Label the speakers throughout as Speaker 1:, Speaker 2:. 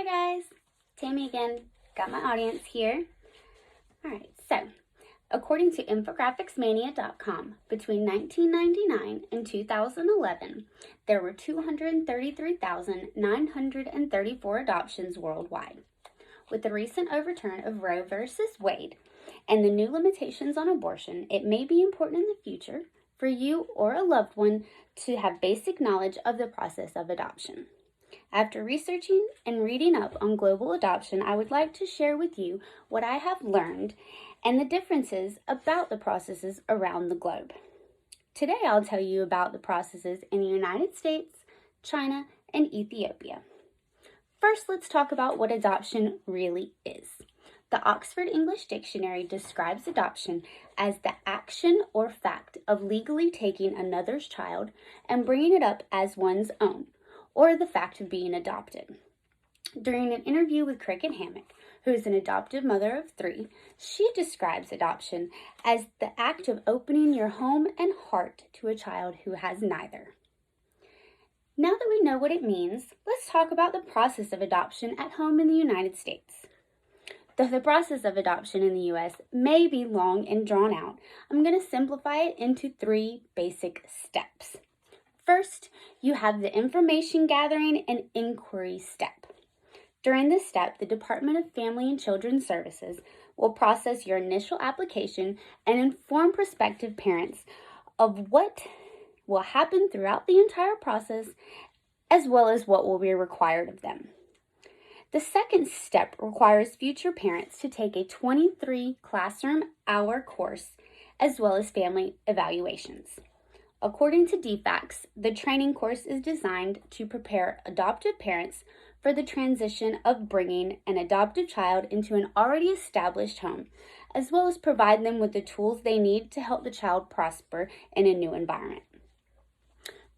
Speaker 1: guys, Tammy again, got my audience here. Alright, so according to infographicsmania.com, between 1999 and 2011, there were 233,934 adoptions worldwide. With the recent overturn of Roe versus Wade and the new limitations on abortion, it may be important in the future for you or a loved one to have basic knowledge of the process of adoption. After researching and reading up on global adoption, I would like to share with you what I have learned and the differences about the processes around the globe. Today, I'll tell you about the processes in the United States, China, and Ethiopia. First, let's talk about what adoption really is. The Oxford English Dictionary describes adoption as the action or fact of legally taking another's child and bringing it up as one's own, or the fact of being adopted. During an interview with Cricket Hammock, who is an adoptive mother of 3, she describes adoption as the act of opening your home and heart to a child who has neither. Now that we know what it means, let's talk about the process of adoption at home in the United States. Though the process of adoption in the U.S. may be long and drawn out, I'm going to simplify it into 3 basic steps. First, you have the information gathering and inquiry step. During this step, the Department of Family and Children's Services will process your initial application and inform prospective parents of what will happen throughout the entire process, as well as what will be required of them. The second step requires future parents to take a 23 classroom hour course, as well as family evaluations. According to DFACS, the training course is designed to prepare adoptive parents for the transition of bringing an adoptive child into an already established home, as well as provide them with the tools they need to help the child prosper in a new environment.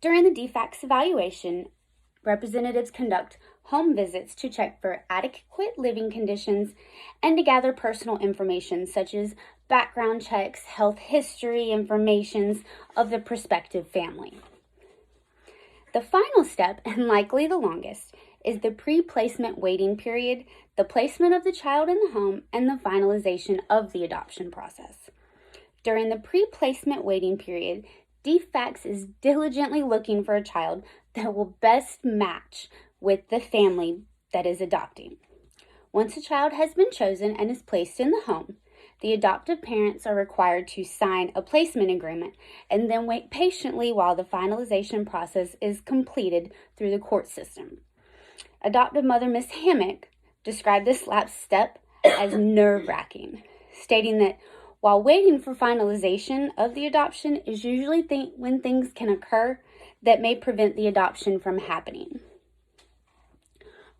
Speaker 1: During the DFACS evaluation, representatives conduct home visits to check for adequate living conditions and to gather personal information such as background checks, health history information of the prospective family. The final step, and likely the longest, is the pre-placement waiting period, the placement of the child in the home, and the finalization of the adoption process. During the pre-placement waiting period, DFACS is diligently looking for a child that will best match with the family that is adopting. Once a child has been chosen and is placed in the home, the adoptive parents are required to sign a placement agreement and then wait patiently while the finalization process is completed through the court system. Adoptive mother Miss Hammock described this last step as nerve-wracking, stating that while waiting for finalization of the adoption is usually when things can occur that may prevent the adoption from happening.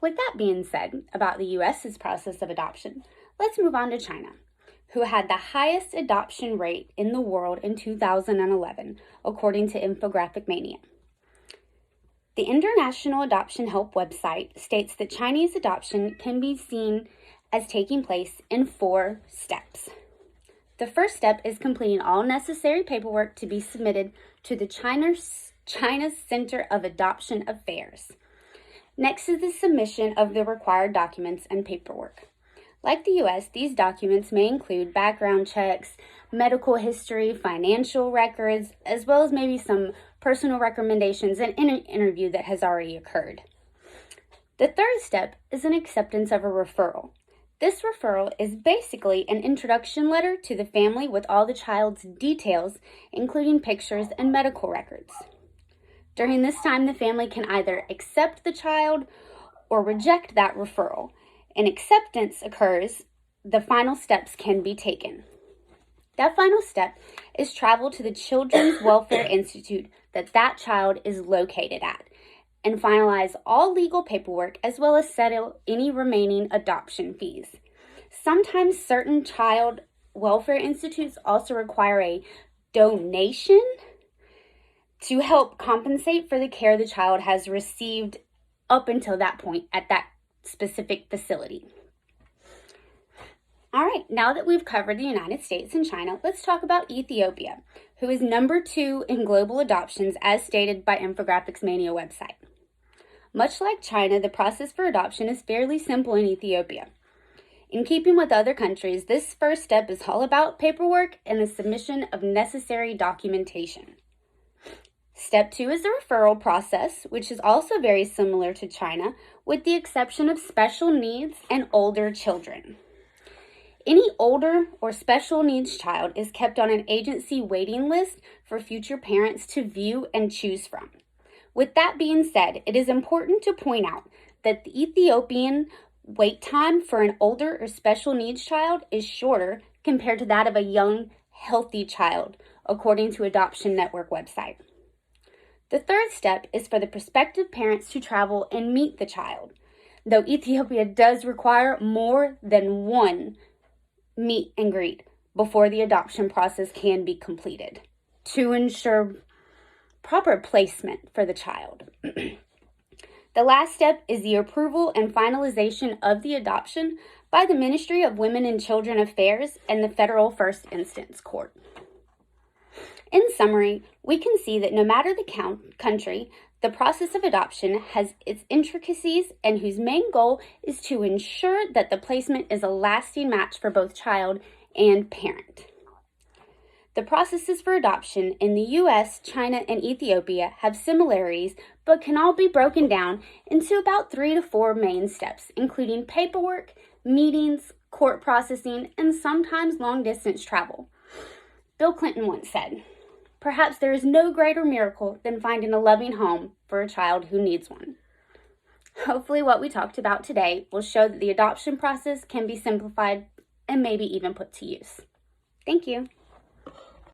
Speaker 1: With that being said about the U.S.'s process of adoption, let's move on to China, who had the highest adoption rate in the world in 2011, according to Infographic Mania. The International Adoption Help website states that Chinese adoption can be seen as taking place in 4 steps. The first step is completing all necessary paperwork to be submitted to the China's Center of Adoption Affairs. Next is the submission of the required documents and paperwork. Like the U.S., these documents may include background checks, medical history, financial records, as well as maybe some personal recommendations and an interview that has already occurred. The third step is an acceptance of a referral. This referral is basically an introduction letter to the family with all the child's details, including pictures and medical records. During this time, the family can either accept the child or reject that referral. An acceptance occurs, the final steps can be taken. That final step is travel to the Children's Welfare Institute that child is located at and finalize all legal paperwork as well as settle any remaining adoption fees. Sometimes certain child welfare institutes also require a donation to help compensate for the care the child has received up until that point at that specific facility. All right, now that we've covered the United States and China, let's talk about Ethiopia, who is number 2 in global adoptions as stated by Infographics Mania website. Much like China, the process for adoption is fairly simple in Ethiopia. In keeping with other countries, this first step is all about paperwork and the submission of necessary documentation. Step 2 is the referral process, which is also very similar to China, with the exception of special needs and older children. Any older or special needs child is kept on an agency waiting list for future parents to view and choose from. With that being said, it is important to point out that the Ethiopian wait time for an older or special needs child is shorter compared to that of a young, healthy child, according to Adoption Network website. The third step is for the prospective parents to travel and meet the child, though Ethiopia does require more than one meet and greet before the adoption process can be completed to ensure proper placement for the child. The last step is the approval and finalization of the adoption by the Ministry of Women and Children Affairs and the Federal First Instance Court. In summary, we can see that no matter the country, the process of adoption has its intricacies and whose main goal is to ensure that the placement is a lasting match for both child and parent. The processes for adoption in the US, China, and Ethiopia have similarities, but can all be broken down into about 3 to 4 main steps, including paperwork, meetings, court processing, and sometimes long-distance travel. Bill Clinton once said, "Perhaps there is no greater miracle than finding a loving home for a child who needs one." Hopefully what we talked about today will show that the adoption process can be simplified and maybe even put to use. Thank you.